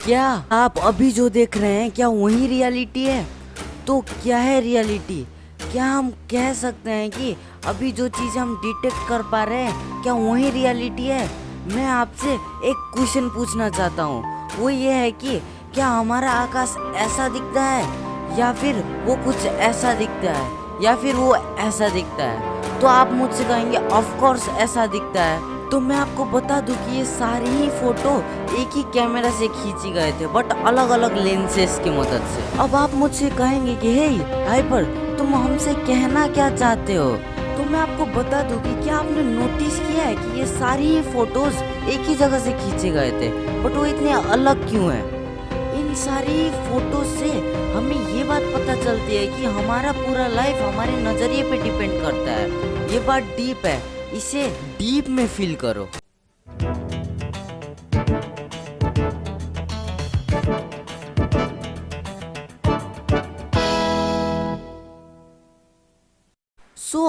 क्या आप अभी जो देख रहे हैं क्या वही रियलिटी है? तो क्या है रियलिटी? क्या हम कह सकते हैं कि अभी जो चीज़ हम डिटेक्ट कर पा रहे हैं क्या वही रियलिटी है? मैं आपसे एक क्वेश्चन पूछना चाहता हूँ, वो ये है कि क्या हमारा आकाश ऐसा दिखता है या फिर वो कुछ ऐसा दिखता है या फिर वो ऐसा दिखता है? तो आप मुझसे कहेंगे ऑफ कोर्स ऐसा दिखता है। तो मैं आपको बता दूं कि ये सारी ही फोटो एक ही कैमरा से खींची गए थे बट अलग अलग लेंसेस की मदद से। अब आप मुझसे कहेंगे कि हे हाइपर, तुम हमसे कहना क्या चाहते हो? तो मैं आपको बता दूं कि क्या आपने नोटिस किया है कि ये सारी ही फोटोज एक ही जगह से खींचे गए थे बट वो इतने अलग क्यों हैं? इन सारी फोटो से हमें ये बात पता चलती है कि हमारा पूरा लाइफ हमारे नजरिए पे डिपेंड करता है। ये बात डीप है, इसे डीप में फील करो।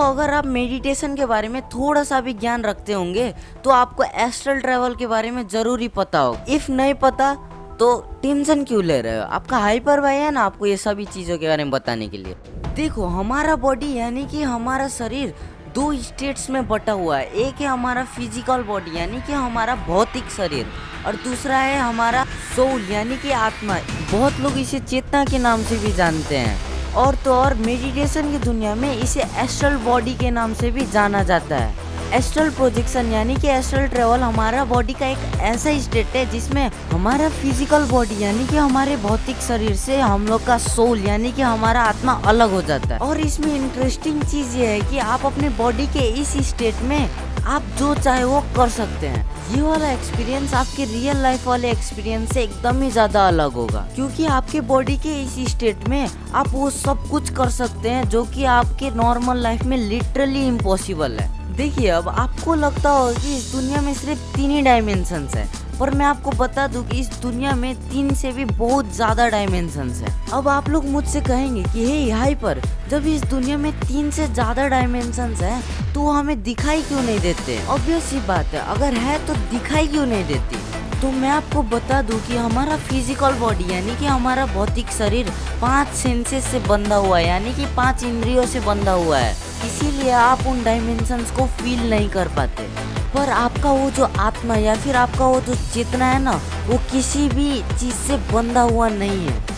अगर आप मेडिटेशन के बारे में थोड़ा सा भी ज्ञान रखते होंगे तो आपको एस्ट्रल ट्रैवल के बारे में जरूर ही पता हो। इफ नहीं पता तो टेंशन क्यों ले रहे हो? आपका हाइपर भाई है ना आपको ये सभी चीजों के बारे में बताने के लिए। देखो, हमारा बॉडी यानी कि हमारा शरीर दो स्टेट्स में बटा हुआ है। एक है हमारा फिजिकल बॉडी यानी कि हमारा भौतिक शरीर, और दूसरा है हमारा सोल यानी कि आत्मा। बहुत लोग इसे चेतना के नाम से भी जानते हैं, और तो और मेडिटेशन की दुनिया में इसे एस्ट्रल बॉडी के नाम से भी जाना जाता है। एस्ट्रल प्रोजेक्शन यानी कि एस्ट्रल ट्रेवल हमारा बॉडी का एक ऐसा स्टेट है जिसमें हमारा फिजिकल बॉडी यानी कि हमारे भौतिक शरीर से हम लोग का सोल यानी कि हमारा आत्मा अलग हो जाता है। और इसमें इंटरेस्टिंग चीज ये है कि आप अपने बॉडी के इस स्टेट में आप जो चाहे वो कर सकते हैं। ये वाला एक्सपीरियंस आपके रियल लाइफ वाले एक्सपीरियंस से एकदम ही ज्यादा अलग होगा, क्योंकि आपके बॉडी के इस स्टेट में आप वो सब कुछ कर सकते हैं जो कि आपके नॉर्मल लाइफ में लिटरली इम्पॉसिबल है। देखिए, अब आपको लगता होगा कि इस दुनिया में सिर्फ 3 ही डायमेंशंस है, पर मैं आपको बता दूं कि इस दुनिया में 3 से भी बहुत ज्यादा डायमेंशंस है। अब आप लोग मुझसे कहेंगे कि हे हाइपर, जब इस दुनिया में 3 से ज्यादा डायमेंशंस है तो हमें दिखाई क्यों नहीं देते? ऑब्वियस सी बात है, अगर है तो दिखाई क्यों नहीं देती? तो मैं आपको बता दूं कि हमारा फिजिकल बॉडी यानी कि हमारा भौतिक शरीर 5 सेंसेस से बंधा हुआ है, यानी कि 5 इंद्रियों से बंधा हुआ है। इसीलिए आप उन डायमेंशंस को फील नहीं कर पाते। पर आपका वो जो आत्मा या फिर आपका वो जो चेतना है ना, वो किसी भी चीज से बंधा हुआ नहीं है।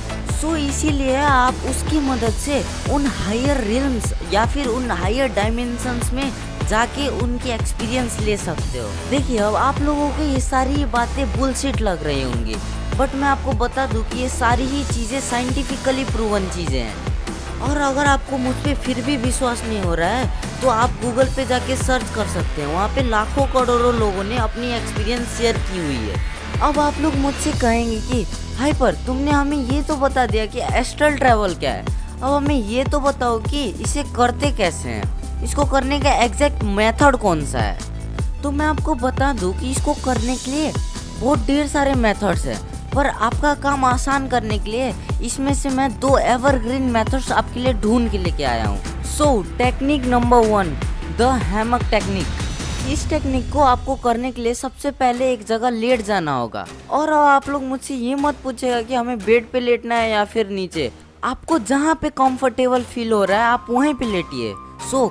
इसीलिए आप उसकी मदद से उन हायर रिल्म्स या फिर उन हायर डायमेंशंस में जाके उनकी एक्सपीरियंस ले सकते हो। देखिए, अब आप लोगों को ये सारी बातें बुलशिट लग रही होंगी, बट मैं आपको बता दूं कि ये सारी ही चीजें साइंटिफिकली प्रूवन चीजें हैं। और अगर आपको मुझ पे फिर भी विश्वास नहीं हो रहा है तो आप गूगल पे जाके सर्च कर सकते हैं, वहाँ पे लाखों करोड़ों लोगों ने अपनी एक्सपीरियंस शेयर की हुई है। अब आप लोग मुझसे कहेंगे कि हाइपर, तुमने हमें ये तो बता दिया कि एस्ट्रल ट्रैवल क्या है, अब हमें ये तो बताओ कि इसे करते कैसे हैं, इसको करने का एग्जैक्ट मेथड कौन सा है? तो मैं आपको बता दूं कि इसको करने के लिए बहुत ढेर सारे मेथड्स हैं, पर आपका काम आसान करने के लिए इसमें से मैं 2 एवरग्रीन मेथड्स आपके लिए ढूंढ के लेके आया हूँ। Technique number 1, the hammock technique. इस टेक्निक को आपको करने के लिए सबसे पहले एक जगह लेट जाना होगा। और आप लोग मुझसे ये मत पूछेगा कि हमें बेड पे लेटना है या फिर नीचे। आपको जहाँ पे कंफर्टेबल फील हो रहा है आप वहीं पे लेटिए।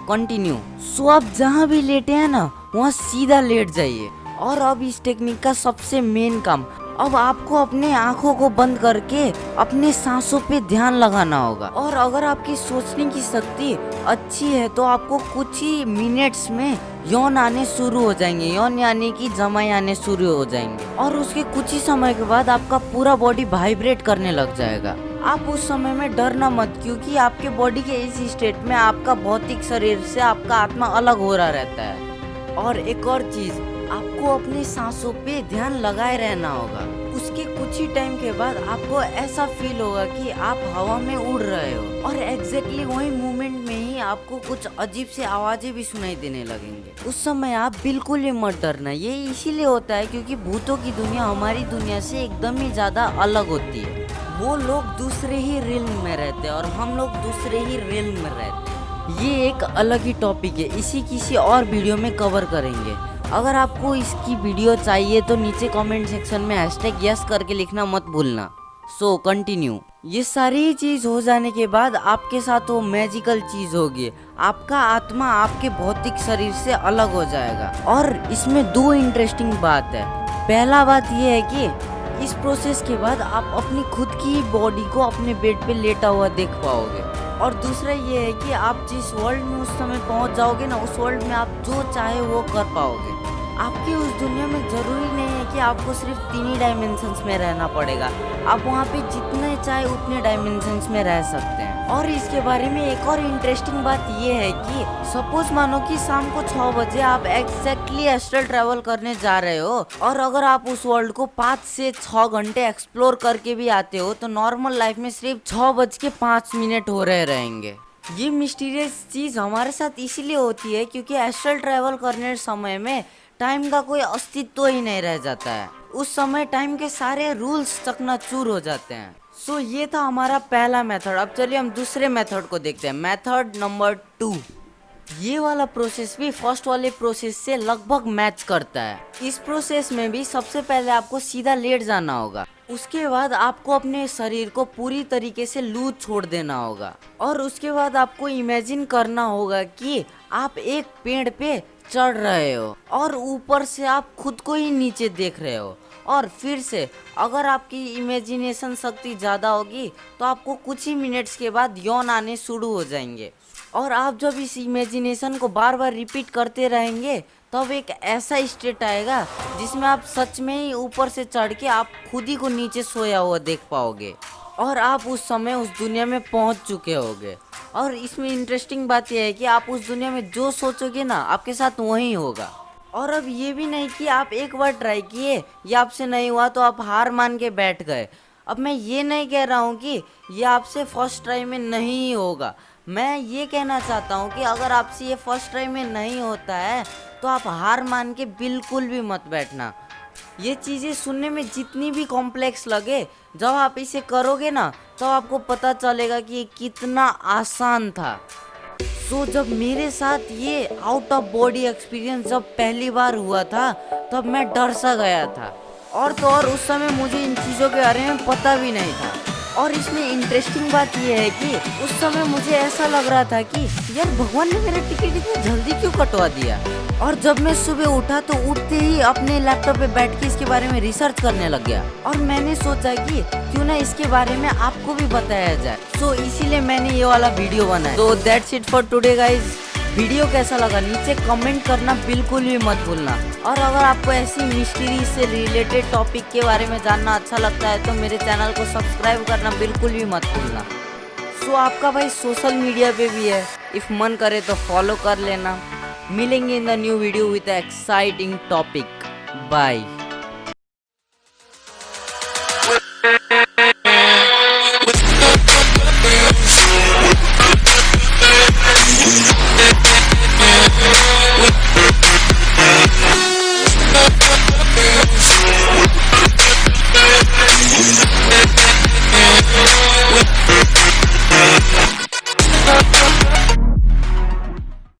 कंटिन्यू। आप जहाँ भी लेटे हैं ना, वहाँ सीधा लेट जाइए। और अब इस टेक्निक का सबसे मेन काम, अब आपको अपने आंखों को बंद करके अपने सांसों पे ध्यान लगाना होगा। और अगर आपकी सोचने की शक्ति अच्छी है तो आपको कुछ ही मिनट्स में यौन आने शुरू हो जाएंगे, यौन यानी कि जमाई आने शुरू हो जाएंगे। और उसके कुछ ही समय के बाद आपका पूरा बॉडी वाइब्रेट करने लग जाएगा। आप उस समय में डरना मत, क्योंकि आपके बॉडी के इस स्टेट में आपका भौतिक शरीर से आपका आत्मा अलग हो रहा रहता है। और एक और चीज, आपको अपनी सांसों पे ध्यान लगाए रहना होगा। उसके कुछ ही टाइम के बाद आपको ऐसा फील होगा कि आप हवा में उड़ रहे हो, और एग्जैक्टली वही मोमेंट में ही आपको कुछ अजीब सी आवाजें भी सुनाई देने लगेंगे। उस समय आप बिल्कुल ही मत डरना। ये इसीलिए होता है क्योंकि भूतों की दुनिया हमारी दुनिया से एकदम ही ज्यादा अलग होती है। वो लोग दूसरे ही रिल्म में रहते हैं और हम लोग दूसरे ही रिल्म में रहते हैं। ये एक अलग ही टॉपिक है, इसी किसी और वीडियो में कवर करेंगे। अगर आपको इसकी वीडियो चाहिए तो नीचे कमेंट सेक्शन में हैशटैग यस करके लिखना मत भूलना। So continue. ये सारी चीज हो जाने के बाद आपके साथ वो मैजिकल चीज होगी, आपका आत्मा आपके भौतिक शरीर से अलग हो जाएगा। और इसमें दो इंटरेस्टिंग बात है। पहला बात ये है कि इस प्रोसेस के बाद आप अपनी खुद की बॉडी को अपने बेड पे लेटा हुआ देख पाओगे। और दूसरा ये है कि आप जिस वर्ल्ड में उस समय पहुंच जाओगे ना, उस वर्ल्ड में आप जो चाहे वो कर पाओगे। आपकी उस दुनिया में जरूरी नहीं है कि आपको सिर्फ 3 ही डायमेंशंस में रहना पड़ेगा, आप वहाँ पे जितने चाहे उतने डायमेंशंस में रह सकते हैं। और इसके बारे में एक और इंटरेस्टिंग बात ये है कि सपोज मानो कि शाम को 6 बजे आप एग्जैक्टली एस्ट्रल ट्रैवल करने जा रहे हो, और अगर आप उस वर्ल्ड को 5 से 6 घंटे एक्सप्लोर करके भी आते हो तो नॉर्मल लाइफ में सिर्फ 6:05 हो रहे रहेंगे। ये मिस्टीरियस चीज हमारे साथ इसीलिए होती है क्योंकि एस्ट्रल ट्रैवल करने समय में टाइम का कोई अस्तित्व ही नहीं रह जाता है। उस समय टाइम के सारे रूल्स चकनाचूर हो जाते हैं। सो ये था हमारा पहला मेथड। अब चलिए हम दूसरे मेथड को देखते हैं। Method number 2। ये वाला प्रोसेस भी फर्स्ट वाले प्रोसेस से लगभग मैच करता है। इस प्रोसेस में भी सबसे पहले आपको सीधा लेट जाना होगा, उसके बाद आपको अपने शरीर को पूरी तरीके से लूज छोड़ देना होगा, और उसके बाद आपको इमेजिन करना होगा कि आप एक पेड़ पे चढ़ रहे हो और ऊपर से आप खुद को ही नीचे देख रहे हो। और फिर से अगर आपकी इमेजिनेशन शक्ति ज़्यादा होगी तो आपको कुछ ही मिनट्स के बाद यौन आने शुरू हो जाएंगे। और आप जब इस इमेजिनेशन को बार बार रिपीट करते रहेंगे तब एक ऐसा स्टेट आएगा जिसमें आप सच में ही ऊपर से चढ़ के आप खुद ही को नीचे सोया हुआ देख पाओगे, और आप उस समय उस दुनिया में पहुंच चुके होगे। और इसमें इंटरेस्टिंग बात यह है कि आप उस दुनिया में जो सोचोगे ना आपके साथ वही होगा। और अब ये भी नहीं कि आप एक बार ट्राई किए, ये आपसे नहीं हुआ तो आप हार मान के बैठ गए। अब मैं ये नहीं कह रहा हूँ कि ये आपसे फर्स्ट ट्राई में नहीं होगा। मैं ये कहना चाहता हूँ कि अगर आपसे ये फर्स्ट ट्राई में नहीं होता है तो आप हार मान के बिल्कुल भी मत बैठना। ये चीज़ें सुनने में जितनी भी कॉम्प्लेक्स लगे, जब आप इसे करोगे ना तो आपको पता चलेगा कि ये कितना आसान था। सो जब मेरे साथ ये आउट ऑफ बॉडी एक्सपीरियंस जब पहली बार हुआ था तब मैं डर सा गया था, और तो और उस समय मुझे इन चीज़ों के बारे में पता भी नहीं था। और इसमें इंटरेस्टिंग बात यह है कि उस समय मुझे ऐसा लग रहा था कि यार भगवान ने मेरा टिकट इतनी जल्दी क्यों कटवा दिया। और जब मैं सुबह उठा तो उठते ही अपने लैपटॉप पे बैठ के इसके बारे में रिसर्च करने लग गया, और मैंने सोचा कि क्यों ना इसके बारे में आपको भी बताया जाए। सो इसीलिए मैंने ये वाला वीडियो बनाया। तो that's it for today guys. Video कैसा लगा नीचे कमेंट करना बिल्कुल भी मत भूलना। और अगर आपको ऐसी मिस्ट्री से रिलेटेड टॉपिक के बारे में जानना अच्छा लगता है तो मेरे चैनल को सब्सक्राइब करना बिल्कुल भी मत भूलना। सो आपका भाई सोशल मीडिया पे भी है, इफ मन करे तो फॉलो कर लेना। मिलेंगे in the new video with exciting topic. Bye.